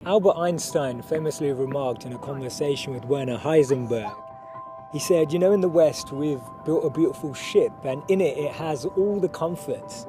Albert Einstein famously remarked in a conversation with Werner Heisenberg, he said, you know, in the West we've built a beautiful ship and in it has all the comforts.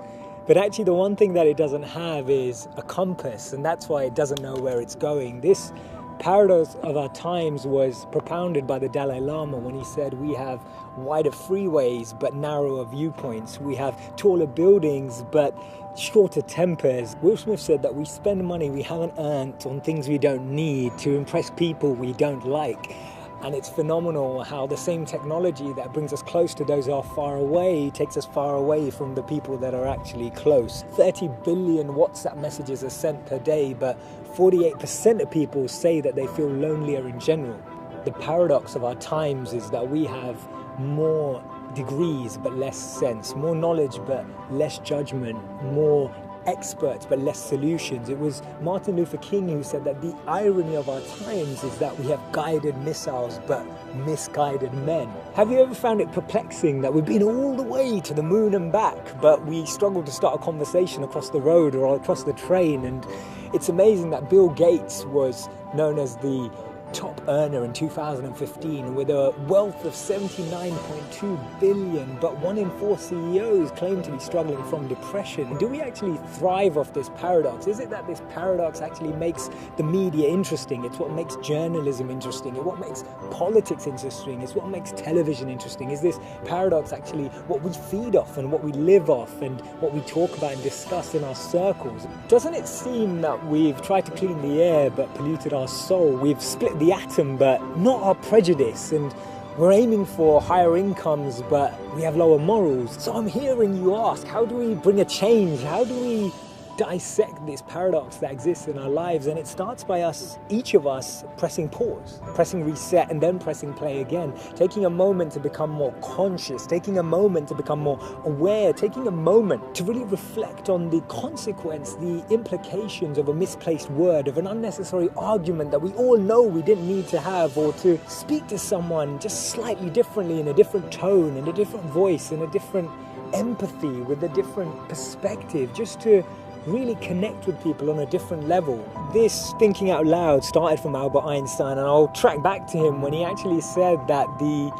But actually the one thing that it doesn't have is a compass, and that's why it doesn't know where it's going. This paradox of our times was propounded by the Dalai Lama when he said we have wider freeways but narrower viewpoints. We have taller buildings but shorter tempers. Will Smith said that we spend money we haven't earned on things we don't need to impress people we don't like. And it's phenomenal how the same technology that brings us close to those who are far away takes us far away from the people that are actually close. 30 billion WhatsApp messages are sent per day, but 48% of people say that they feel lonelier in general. The paradox of our times is that we have more degrees but less sense, more knowledge but less judgment, more experts but less solutions. It was Martin Luther King who said that the irony of our times is that we have guided missiles but misguided men. Have you ever found it perplexing that we've been all the way to the moon and back, but we struggle to start a conversation across the road or across the train? And it's amazing that Bill Gates was known as the top earner in 2015 with a wealth of 79.2 billion, but 1 in 4 CEOs claim to be struggling from depression. Do we actually thrive off this paradox? Is it that this paradox actually makes the media interesting? It's what makes journalism interesting. It's what makes politics interesting. It's what makes television interesting. Is this paradox actually what we feed off and what we live off and what we talk about and discuss in our circles? Doesn't it seem that we've tried to clean the air but polluted our soul? We've split the atom but not our prejudice, and we're aiming for higher incomes but we have lower morals. So I'm hearing you ask, how do we bring a change? How do we dissect this paradox that exists in our lives? And it starts by us, each of us, pressing pause, pressing reset, and then pressing play again, taking a moment to become more conscious, taking a moment to become more aware, taking a moment to really reflect on the consequence, the implications of a misplaced word, of an unnecessary argument that we all know we didn't need to have, or to speak to someone just slightly differently, in a different tone, in a different voice, in a different empathy, with a different perspective, just to really connect with people on a different level. This thinking out loud started from Albert Einstein, and I'll track back to him when he actually said that the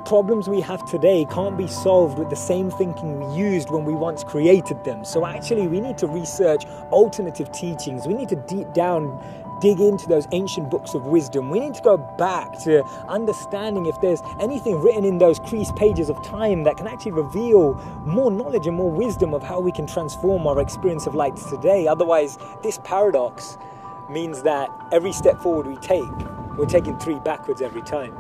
problems we have today can't be solved with the same thinking we used when we once created them. So actually we need to research alternative teachings. We need to dig into those ancient books of wisdom. We need to go back to understanding if there's anything written in those creased pages of time that can actually reveal more knowledge and more wisdom of how we can transform our experience of light today. Otherwise, this paradox means that every step forward we take, we're taking 3 backwards every time.